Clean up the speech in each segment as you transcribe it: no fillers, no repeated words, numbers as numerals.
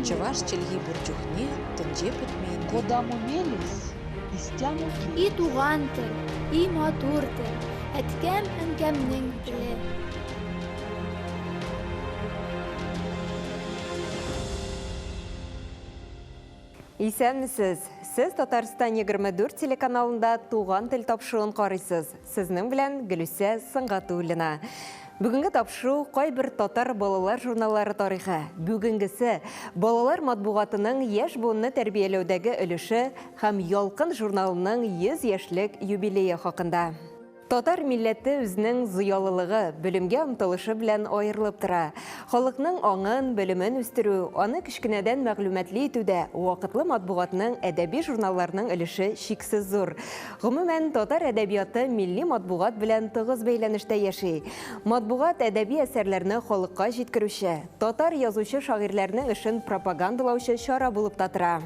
Чӑваш чӗлхи пурчухне тӗнче путмейн. Куда мы мелись, истяну И туған тіл, и матур тіл, әткәм әнкәмнең тілі. Исәнмесез. Сіз Татарстан 24 телеканалында туған тіл тапшыруын қарайсыз. Сізнің білән Гүлүсә Сыңғатуллина. Бүгінгі тапшыру қой бір татар балалар журналлары тарихы. Бүгінгісі балалар матбуғатының еш буынны тәрбиелеудегі өліші һәм Ялқын журналының 100 яшьлек юбилейі хақында. Татар милләте үзенең зыялылыгы, белемгә омтылышы белән аерылып тора. Халыкның аңын, белемен үстерү, аны кичкенәдән мәгълүматлы итүдә вакытлы матбугатның әдәби журналларының өлеше шиксез зур. Гомумән, татар әдәбияты милли матбугат белән тыгыз бәйләнештә яши. Матбугат әдәби әсәрләрне халыкка җиткерүче, татар язучы шагыйрьләрнең эшен пропагандалаучы чара булып та тора.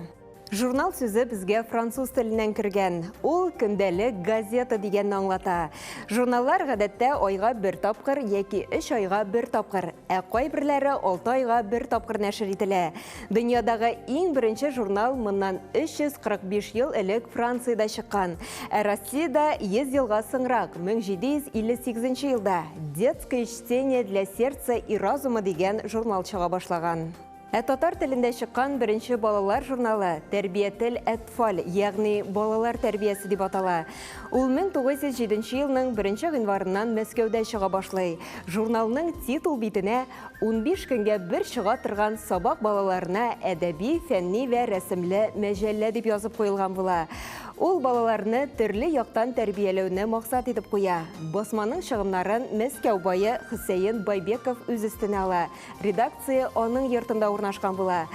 Журнал сүзі бізге француз тілінен кірген. Ул көндәлек газета дигәнне аңлата. Журналлар гадәттә айга бер тапкыр яки 3 айга бер тапкыр, ә кайберләре 6 айга бер тапкыр нәшер ителә. Дөньядагы иң беренче журнал моннан 345 ел элек Франциядә чыккан. Ә Россиядә 100 елга соңрак 1758 елда «Детское чтение для сердца и разума» дигән журнал чыга башлаган. Ә татар телендә чыккан беренче балалар журналы «Тәрбиятел әтфал», ягъни балалар тәрбиясе дип атала. Ул 1907 елның 1 гыйнварыннан Мәскәүдә чыга башлый. Журналның титул битенә 15 көнгә бер чыга торган сабак балаларына әдәби, фәнни вә рәсемле мәҗәллә дип язып куелган була. Ул балаларны төрле яктан тәрбияләүне максат итеп куя. Басманың чыгымнарын Мәскәү бае Хөсәен Байбеков үз өстенә ала. Редакция аның йортында урнашкан була.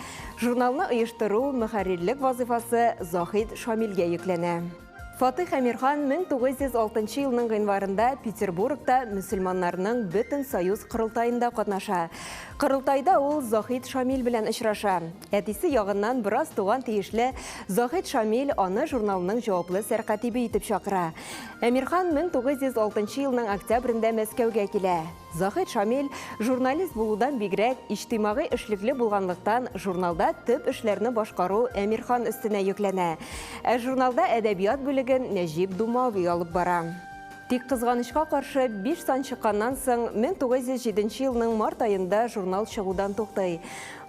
Журналны оештыру, мөхәррирлек вазифасы Захид Шамилгә йөкләнә. Фатих Әмирхан 1906 елның гыйнварында Петербургта мөселманнарның бөтен союз кырылтайында катнаша. Кырылтайда ул Захид Шамил белән очраша. Әтисе ягыннан бераз туган тиешле Захид Шамил аны журналның җаваплы сәркатибе итеп чакыра. Әмирхан 1906 елның октябрендә Мәскәүгә килә. Захид Шамил журналист булудан бигрәк иҗтимагый эшлекле булганлыктан журналда төп эшләрне башкару Әмирхан өстенә йөкләнә. Ә журналда әдәбият бүлеген Нәҗип Думави алып бара. Тик кызганычка каршы 5 сан чыкканнан соң 1907 елның март айында журнал чыгудан туктай.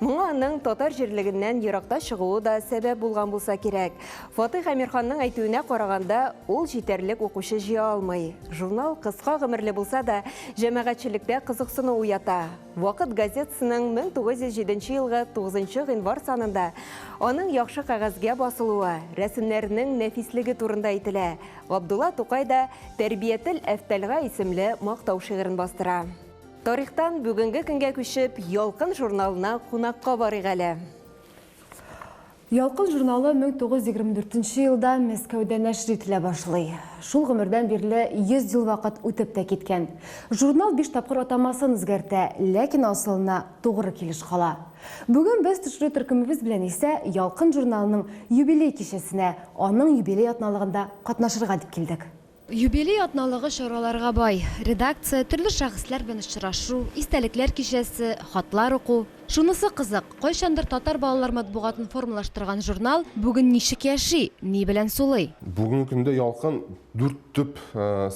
Моңа аның татар җирлегеннән еракта чыгуы да сәбәп булган булса кирәк. Фатих Әмирханның әйтүенә караганда, ул җитәрлек укучы җыя алмый. Журнал кыска гомерле булса да, җәмәгатьчелеккә кызыксыну уята. Вакыт газетасының 1907 елгы 9 гыйнвар санында аның яхшы кәгазьгә басылуы, рәсемнәренең нәфислеге турында әйтелә. Габдулла Тукай да «Тәрбиятел әфтәлгә» исемле мактау шигырен бастыра. Тарихтан бүгенге көнгә күчеп, Ялкын журналына кунакка барыйк әле. Ялкын журналы 1924 елда Мәскәүдә нәшер ителә башлый. Шул гомердән бирле 100 ел вакыт үтеп тә киткән. Журнал 5 тапкыр атамасын үзгәртә, ләкин асылына тугры килеш кала. Бүген без төшерү төркемебез белән исә Ялкын журналының юбилей кичәсенә, аның юбилей атналыгында катнашырга дип килдек. Юбилей атналыгы чараларга бай. Редакция, төрле шәхесләр белән очрашу, истәлекләр кичәсе, хатлар уку. Шунысы кызык, кайчандыр татар балалар матбугатын формалаштырган журнал бүген ничек яши, ни белән сулый? Бүгенге көндә Ялкын 4 төп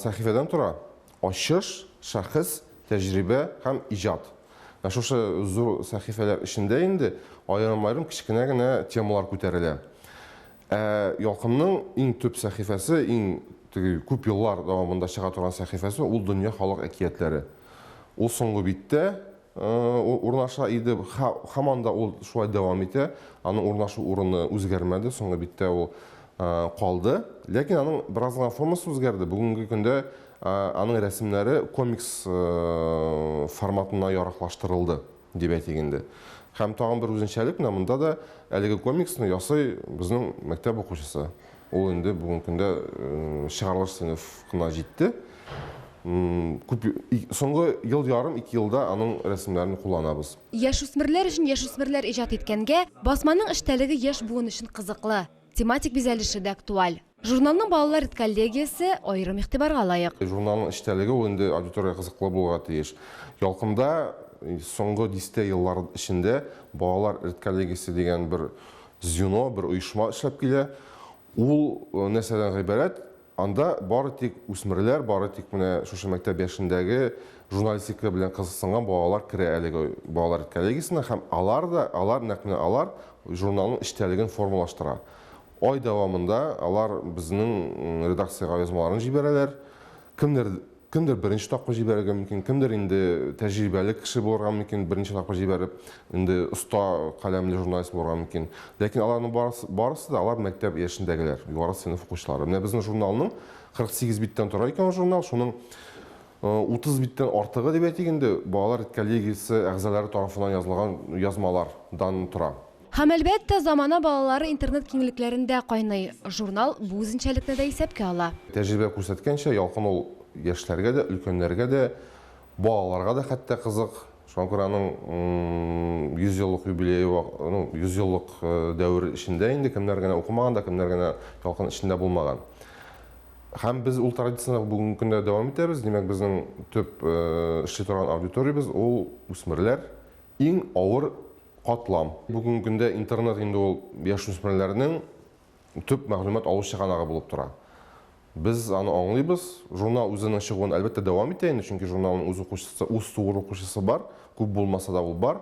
сәхифәдән тора. Ачыш, шәхес, тәҗрибә һәм иҗат. Шушы зур сәхифәләр эчендә инде аерым-аерым кичкенә генә темалар күтәрелә. Ялкынның иң төп сәхифәсе, иң күп еллар дәвамында чыга торган сәхифәсе ул дөнья халык әкиятләре. Ул соңгы биттә урнаша иде, һаман да ул шулай дәвам итә. Аның урнашу урыны үзгәрмәде, соңгы биттә ул калды. Ләкин аның бераз гына формасы үзгәрде. Бүгенге көндә аның рәсемнәре комикс форматына яраклаштырылды дип әйтик инде. Һәм тагын бер үзенчәлек менә монда да әлеге комиксны ясый безнең мәктәп укучысы. Ул инде бүгенге көндә чыгарылыш сыйныфына җитте. Соңгы ел ярым, 2 елда аның рәсемнәрен кулланабыз. Яшүсмерләр өчен яшүсмерләр иҗат иткәнгә, басманың эштәлеге яшь буын өчен кызыклы. Тематик бизәлеше дә актуаль. Журналның балалар коллегиясы айрым игътибарга лайык. Журналның эчтәлеге ул инде аудитория кызыклы булырга тиеш. Ялкында соңгы 10 еллар эчендә балалар коллегиясе дигән бер звено, бер оешма эшләп килә. Ул нәрсәдән гыйбарәт? Анда бары тик үсмерләр, бары тик менә шушы мәктәп яшендәге журналистика белән кызыксынган балалар керә әлеге балалар коллегиясенә һәм алар журналның эчтәлеген формалаштыра. Ай дәвамында алар безнең редакциягә язмаларын җибәрәләр. Кемдер беренче тапкыр җибәрергә мөмкин, кемдер инде тәҗрибәле кеше булырга мөмкин, беренче тапкыр җибәреп, инде оста каләмле журналист булырга мөмкин. Ләкин аларның барысы да алар мәктәп яшендәгеләр, югары сыйныф укучылары. Менә безнең журналның 48 биттән тора икән журнал, шуның 30 биттән артыгы дип әйтик инде балалар коллегиясе әгъзалары тарафыннан язылган язмалардан тора. Һәм әлбәттә замана балалары интернет киңлекләрендә кайный. Журнал бу үзенчәлекне дә исәпкә ала. Тәҗрибә күрсәткәнчә, ялкын ул яшьләргә дә, өлкәннәргә дә, балаларга да хәтта кызык. Шуңа күрә аның 100 еллык юбилее, 100 еллык дәвер эчендә инде кемнәр генә укымаган да, кемнәр генә ялкын эчендә булмаган. Һәм без ул традицияны бүгенге көндә дәвам итәбез. Димәк, безнең төп эшли торган аудиториябез ул үсмерләр, иң авыр катлам. Бүгенге көндә интернет инде ул яшь үсмерләрнең төп мәгълүмат алу чыганагы булып тора. Без аны аңлыйбыз. Журнал үзенең чыгуын әлбәттә дәвам итә инде, чөнки журналның үз укучысы, үз тугры укучысы бар, күп булмаса да ул бар.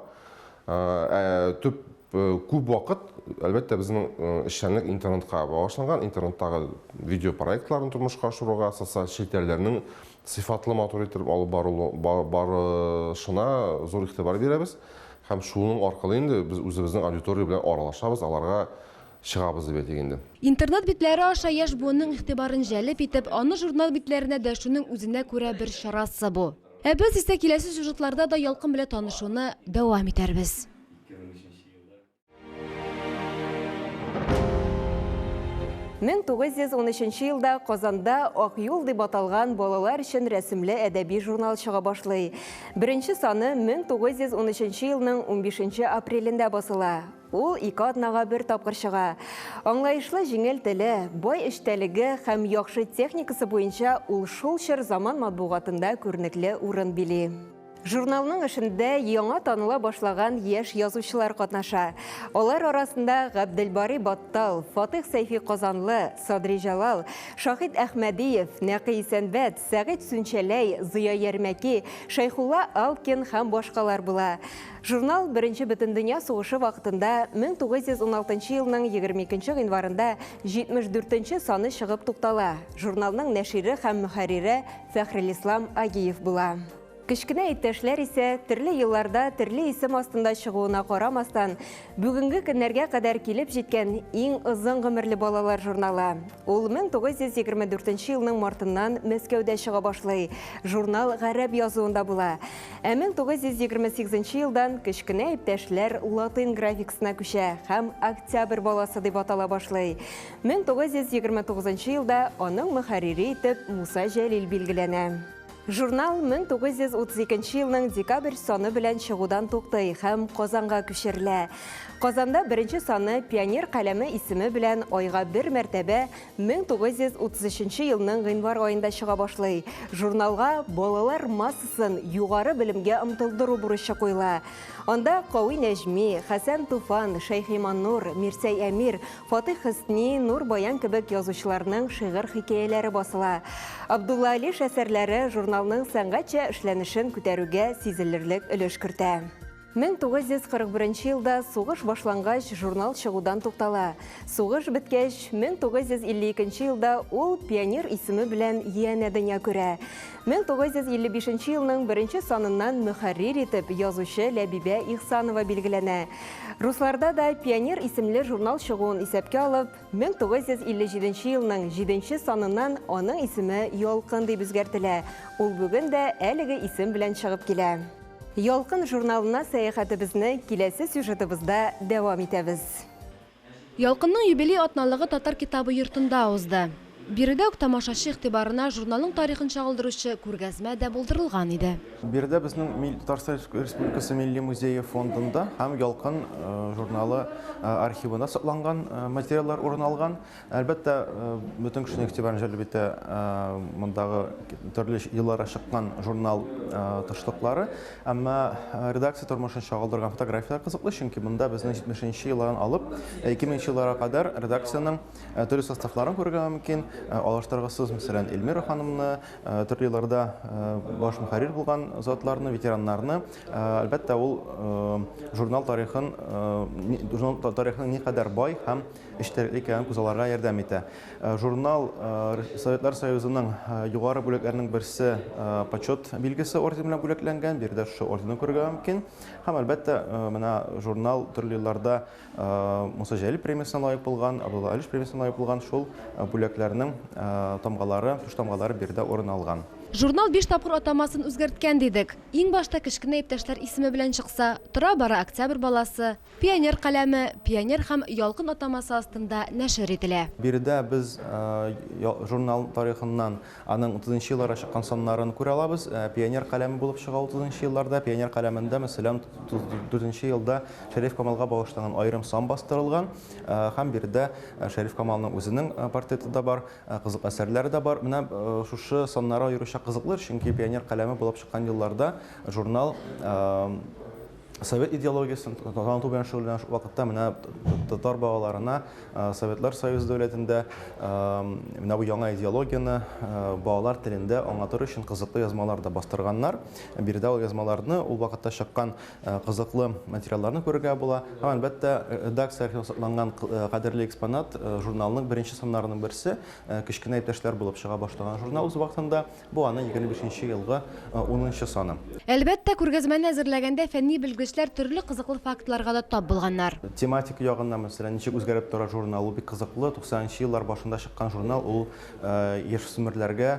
Күп вакыт әлбәттә безнең эшчәнлек интернетка багышланган, интернеттагы видео проектларын тормышка ашыруга, социаль челтәрләрнең сыйфатлы матур итеп алып барышына зур игътибар бирәбез. Һәм шуның аркылы инде без үзебезнең аудитория белән аралашабыз, аларга чыгабыз дип әйтик инде. Интернет битләре аша яшь буынның игътибарын җәлеп итеп, аны журнал битләренә дә шуның үзенә күрә бер чарасы бу. Без исә киләсе сюжетларда да ялкын белән танышуны дәвам итәрбез. 1913 елда Казанда «Ак юл» дип аталган балалар өчен рәсемле әдәби журнал чыга башлый. Беренче саны 1913 елның 15 апрелендә басыла. Ул 2 атнага бер тапкыр чыга. Аңлаешлы җиңел теле, бай эштәлеге һәм яхшы техникасы буенча ул шул чор заман матбугатында күренекле урын били. Журналның эшендә яңа таныла башлаган яшь язучылар катнаша. Алар арасында Габделбари Баттал, Фатих Сәйфи Казанлы, Садри Җалал, Шахид Әхмәдиев, Нәқи Исәнбәт, Сәгыйд Сүнчәләй, Зыя Ярмәки, Шәйхулла Алкин һәм башкалар була. Журнал Беренче Бөтендөнья сугышы вакытында 1916 елның 22 гыйнварында 74 саны чыгып туктала. Журналның нәшире һәм мөхәррире Фәхрелислам Агиев була. Кечкенә иптәшләр исә төрле елларда төрле исем астында чыгуына карамастан, бүгенге көннәргә кадәр килеп җиткән иң озын гомерле балалар журналы. Ул 1924 елның мартыннан Мәскәүдә чыга башлый. Журнал гарәп язуында була. 1928 елдан кечкенә иптәшләр латин графикасына күчә һәм Октябрь баласы дип атала башлый. 1929 елда аның мөхәррире итеп Муса Җәлил билгеләнә. Журнал 1932 елның декабрь саны белән чыгудан туктый һәм Казанга күчерелә. Казанда беренче саны Пионер каләме исеме белән айга бер мәртәбә 1933 елның гыйнвар аенда чыга башлый. Журналга балалар массасын югары белемгә омтылдыру бурычы куела. Анда Кауи Нәҗми, Хәсән Туфан, Шәйхиман Нур, Мирсәй Әмир, Фатих Хисни, Нур Баян кебек язучыларның шигырь хикәяләре басыла. Абдулла Алиш әсәрләре журналның сәнгатьчә эшләнешен күтәрүгә сизелерлек өлеш кертә. 1941 елда сугыш башлангач журнал чыгудан туктала. Сугыш беткәч 1952 елда ул Пионер исеме белән янә дөнья күрә. 1955 елның беренче саныннан мөхәррир итеп язучы Ләбибә Ихсанова билгеләнә. Русларда да Пионер исемле журнал чыгуын исәпкә алып, 1957 елның 7 саныннан аның исеме Ялкын дип үзгәртелә. Ул бүген дә әлеге исем белән чыгып килә. Ялкын журналына сәяхәтебезне киләсе сюжетыбызда дәвам итәбез. Ялкынның юбилей атналыгы татар китабы йортында узды. Биредә үк тамашачы игътибарына журналның тарихын чагылдыручы күргәзмә дә булдырылган иде. Биредә безнең Татарстан Республикасы Милли музее фондында һәм Ялкын журналы архивында сакланган материаллар урын алган. Әлбәттә, бөтен кешенең игътибарын җәлеп итә мондагы төрле елларга чыккан журнал тышлыклары, әмма редакция тормышын чагылдырган фотографиялар кызыклы, чөнки монда безнең 70нче еллардан алып 2000нче елларга кадәр редакциянең төрле составларын күрергә мөмкин. Алыштыргысыз, мәсәлән, Эльмира ханымны, төрле елларда баш мөхәррир булган затларны, ветераннарны. Әлбәттә, ул журнал тарихын никадәр бай һәм эчтәлекле икәнен күзалларга ярдәм итә. Журнал Советлар Союзының югары бүләкләренең берсе почет билгесе ордены белән бүләкләнгән, биредә шушы орденны күрергә мөмкин. Һәм әлбәттә, менә журнал төрле елларда Муса Җәлил премиясына лаек булган, Абдулла Алиш премиясына лаек булган шул бүләкләрнең тамгалары, туш тамгалары биредә урын алган. Журнал 5 тапкыр атамасын үзгәрткән дидек. Иң башта кечкенә иптәшләр исеме белән чыкса, тора-бара Октябрь баласы, Пионер каләме, Пионер һәм Ялкын атамасы астында нәшер ителә. Биредә без журнал тарихыннан аның 30нчы елларга чыккан саннарын күрә алабыз. Пионер каләме булып чыга 30нчы елларда. Пионер каләмендә, мәсәлән, 4нче елда Шәриф Камалга багышланган аерым сан бастырылган. Һәм биредә Шәриф Камалның үзенең портреты да бар, кызык әсәрләре дә бар. Менә шушы саннарга аеруча кызыклы, чөнки Пионер каләме булып чыккан елларда журнал Совет идеологиясын таныту белән шөгыльләнә вакытта менә татар балаларына Советлар Союзы дәүләтендә менә бу яңа идеологияны балалар телендә аңлатыр өчен кызыклы язмалар да бастырганнар. Биредә ул язмаларны, ул вакытта чыккан кызыклы материалларны күрергә була. Һәм әлбәттә, редакция архивында сакланган кадерле экспонат журналның беренче саннарының берсе, кечкенә иптәшләр булып чыга башлаган журнал үз вакытында. Бу аның 25нче елгы 10нчы саны. Әлбәттә, күргәзмәне әзерләгәндә фәнни белгечләр төрле кызыклы фактларга да тап булганнар. Тематик ягыннан, мәсәлән, ничек үзгәреп тора журнал, ул бик кызыклы. 90нчы еллар башында чыккан журнал, ул яшүсмерләргә,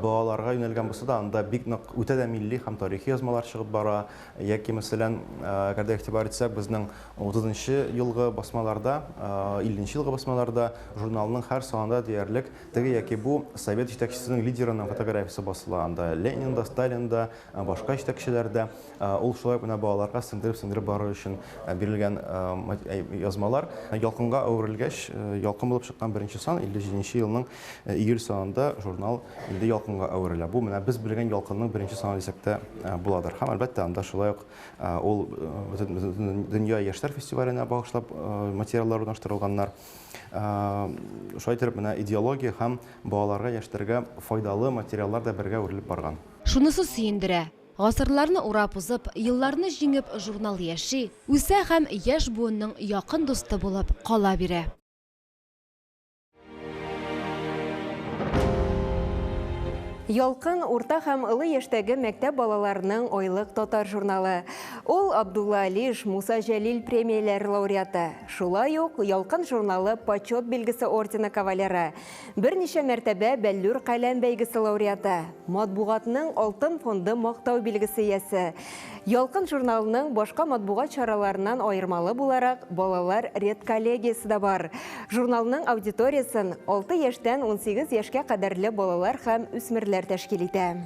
балаларга юнәлгән булса да, анда бик нык үтә дә милли һәм тарихи язмалар чыгып бара. Яки, мәсәлән, әгәр игътибар итсәк, безнең 30нчы елгы басмаларда, 50нче елгы басмаларда журналның һәр санында диярлек теге яки бу Совет җитәкчесенең лидерының фотографиясе басыла. Анда Ленин да, Сталин да, башка җитәкчеләр дә. Ул шулай менә балаларга сеңдереп бары өчен бирелгән язмалар. Ялкынга әверелгәч, Ялкын булып чыккан беренче сан 57нче елның июль санында журнал инде Ялкынга әверелә. Бу менә без белгән Ялкынның беренче саны дисәк тә буладыр. Һәм әлбәттә, анда шулай ук ул дөнья яшьләр фестиваленә багышлап материаллар урнаштырылганнар. Шулай итеп, менә идеология һәм балаларга, яшьләргә файдалы материаллар да бергә үрелеп барган. Шунысы сөендерә. Гасырларны урап узып, елларны җиңеп, журнал яши, үсә һәм яшь буынның якын дусты булып кала бирә. Ялкын урта һәм ылы яшьтәге мәктәп балаларының айлык татар журналы. Ул Абдулла Алиш, Муса Җәлил премияләре лауреаты. Шулай ук Ялкын журналы почет билгесе ордены кавалеры. Берничә мәртәбә Бәллүр каләм бәйгесе лауреаты. Матбугатның алтын фонды мактау билгесе иясе. Ялкын журналының башка матбугат чараларынан айырмалы буларак балалар редколлегиясе да бар. Журналның аудиториясын 6 яшьтән 18 яшькә кадәрле балалар һәм үсмерләр тәшкил итә.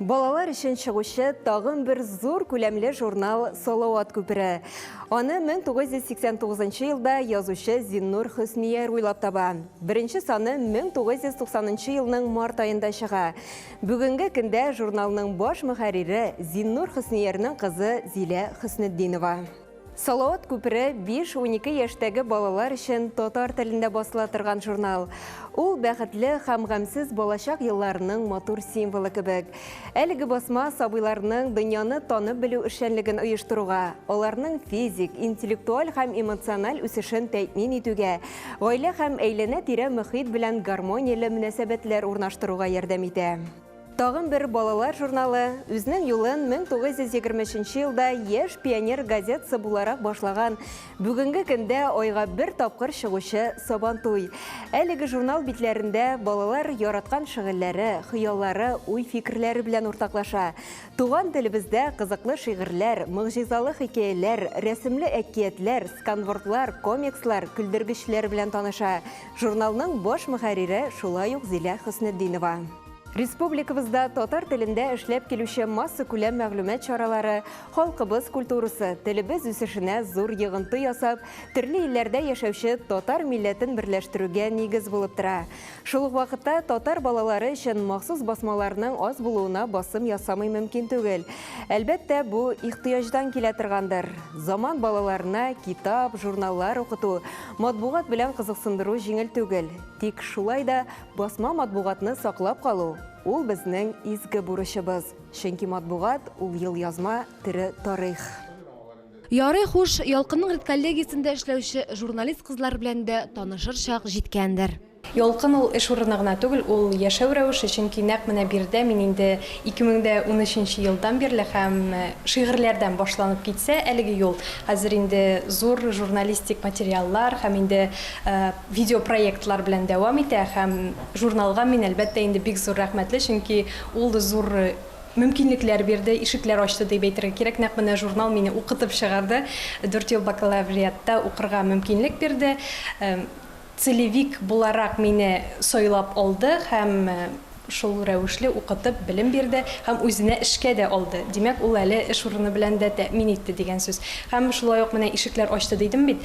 Балалар өчен чыгучы тагын бер зур күләмле журнал Салават күпере. Аны 1989 елда язучы Зиннур Хөснияр уйлап таба. Беренче саны 1990 елның март айында чыга. Бүгенге көндә журналның баш мөхәррире Зиннур Хөсниярның кызы Зилә Хөснетдинова. Салават күпере 5-12 яшьтәге балалар өчен татар телендә басыла торган журнал. Ул бәхетле һәм гамсыз балачак елларының матур символы кебек. Әлеге басма сабыйларның дөньяны танып белү эшчәнлеген оештыруга, аларның физик, интеллектуаль һәм эмоциональ үсешен тәэмин итүгә, гаилә һәм әйләнә-тирә мөхит белән гармонияле мөнәсәбәтләр урнаштыруга ярдәм итә. Тағын бір балалар журналы үзінің юлын 1923 елда еш пионер газетасы буларак башлаған. Бүгінгі күнде ойға бір тапқыр шығушы Сабантуй. Әлігі журнал битләрендә балалар яраткан шигырьләре, хыяллары, уй фикерләре белән уртаклаша. Туган телебездә кызыклы шигырьләр, мөгъҗизалы хикәяләр, рәсемле әкиятләр, сканвордлар, комикслар, күлдергечләр белән таныша. Журналның баш мөхәррире шулай ук Зилә Хөснетдинова. Республикабызда татар телендә эшләп килүче масса күләм мәгълүмат чаралары, халкыбыз культурасы, телебез үсешенә зур йогынты ясап, төрле илләрдә яшәүче татар милләтен берләштерүгә нигез булып тора. Шул ук вакытта татар балалары өчен махсус басмаларның аз булуына басым ясамый мөмкин түгел. Әлбәттә, бу ихтыяҗдан килә торгандыр. Заман балаларына китап, журналлар укыту, матбугат белән кызыксындыру җиңел түгел. Тик шулай да басма матбугатны саклап калу ул безнең изге бурычыбыз. Чөнки матбугат ул ел язма, тере тарих. Ярый хуш, Ялкынның редколлегиясендә эшләүче журналист кызлар белән дә танышыр чак җиткәндер. Ялкын ул эш урыны гына түгел, ул яшәү рәвеше, чөнки нәкъ менә бирдә мин инде 2013 елдан бирле һәм шигырьләрдән башланып китсә, әлеге юл хәзер инде зур журналистик материаллар һәм инде видеопроектлар белән дәвам итә һәм журналга мин әлбәттә инде бик зур рәхмәтле, чөнки ул зур мөмкинлекләр бирде, ишекләр ачты дип әйтергә кирәк. Нәкъ менә журнал мине укытып чыгарды, 4 ел бакалавриатта укырга мөмкинлек бирде. Целевик буларак мине сойлап алды һәм шул рәвешле укытып белем бирде һәм үзенә эшкә дә алды. Димәк, ул әле эш урыны белән дә тәэмин итте дигән сүз. Һәм шулай ук менә ишекләр ачты дидем бит.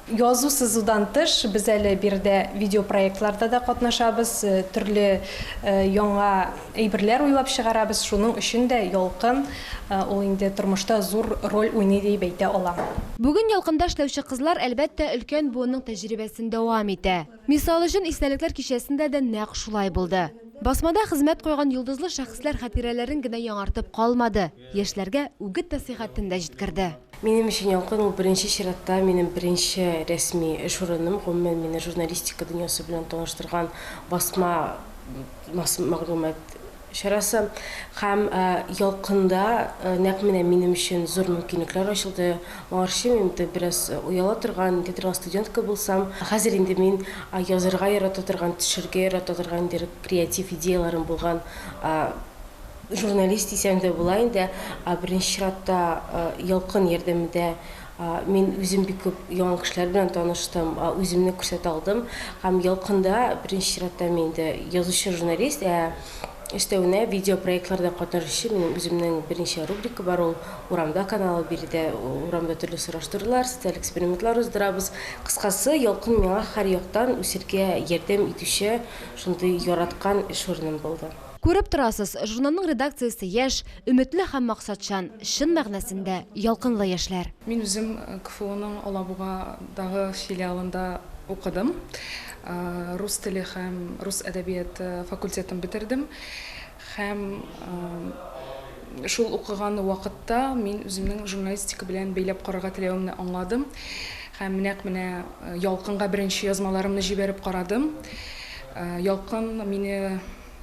Язу сызудан тыш без әле бирдә видеопроектларда да катнашабыз, төрле яңа әйберләр уйлап чыгарабыз. Шуның өчен дә Ялкын ул инде тормышта зур роль уйный дип әйтә алам. Бүген Ялкында эшләүче кызлар әлбәттә өлкән буынның тәҗрибәсен дәвам итә. Мисал өчен истәлекләр кичәсендә дә нәкъ шулай булды. Басмада хезмәт куйган йолдызлы шәхесләр хатирәләрен генә яңартып калмады, яшьләргә үгет насихатын да җиткерде. Минем өчен Ялкын ул беренче чиратта минем беренче рәсми эш урыным, гомумән мине журналистика дөньясы белән таныштырган басма мәгълүмат чарасы һәм Ялкында нәкъ менә минем өчен зур мөмкинлекләр ачылды. Моңарчы мин бераз уяла торган театрал студентка булсам, хәзер инде мин язарга ярата торган, төшергә ярата торган креатив идеяларым булган журналист исәм дә була инде. Беренче чиратта Ялкын ярдәмендә мин үзем бик күп яңа кешеләр белән таныштым, үземне күрсәтә алдым һәм Ялкында беренче чиратта мин дә язучы журналист, өстәвенә видеопроектларда катнашучы минем үземнең беренче рубрика бар, ул Урамда каналы бирде, урамда төрле сораштырулар, социаль экспериментлар уздырабыз. Кыскасы, Ялкын миңа һәр яктан үсәргә ярдәм итүче шундый яраткан эш урыным булды. Күреп торасыз, журналның редакциясе яшь, өметле һәм максатчан, чын мәгънәсендә ялкынлы яшьләр. Мин үзем КФУның Алабугадагы филиалында укыдым. Рус теле һәм рус әдәбият факультетын бетердем. Һәм шул укыган вакытта мин үземнең журналистика белән бәйләп карарга теләвемне аңладым. Һәм нәкъ менә Ялкынга беренче язмаларымны җибәреп карадым. Ялкын мине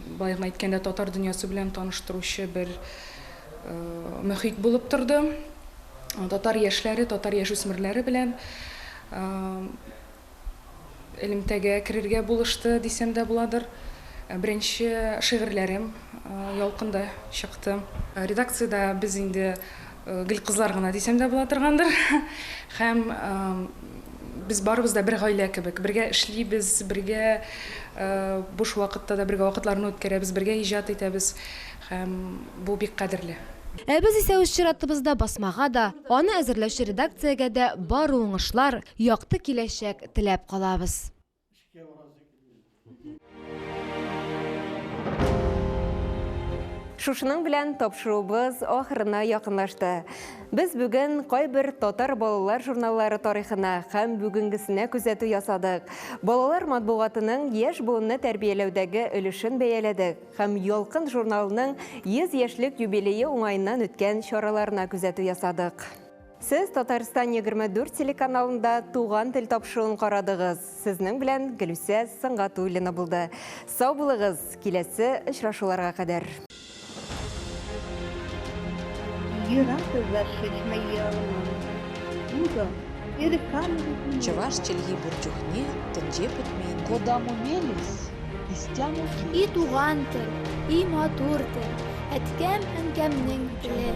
Байлык әйткәндә татар дөньясы белән таныштыручы бер мөхит булып торды. Татар яшьләре, татар яшүсмерләре белән элемтәгә керергә булышты дисәм дә буладыр. Беренче шигырьләрем Ялкында чыкты. Редакциядә без инде гел кызлар гына дисәм дә була торгандыр. Һәм biz барыбыз да бер гаилә кебек, бергә эшлибез, бергә буш вакытта да бергә вакытларны үткәрәбез, бергә иҗат итәбез һәм бу бик кадерле. Без исә үз чиратыбызда басмага да, аны әзерләүче редакциягә дә бар уңышлар, якты киләчәк теләп калабыз. Шушының белән тапшыруыбыз ахырына якынлашты. Без бүген кайбер татар балалар журналлары тарихына һәм бүгенгесенә күзәтү ясадык. Балалар матбугатының яшь буынны тәрбияләүдәге өлешен бәяләдек һәм Ялкын журналының 100 яшьлек юбилее уңаеннан үткән чараларына күзәтү ясадык. Сіз Татарстан 24 телеканалында туған тіл тапшыуын қарадығыз. Сізнің білән Гүлүсә Сыңғатуллина болды. Сау болығыз, келесі ұшырашуларға қадар. Чаваш челги бурчухне, тінже путмейді. Куда мумелис, истяму И туған тіл, и матур тіл, әткәм әнкәмнең тілі.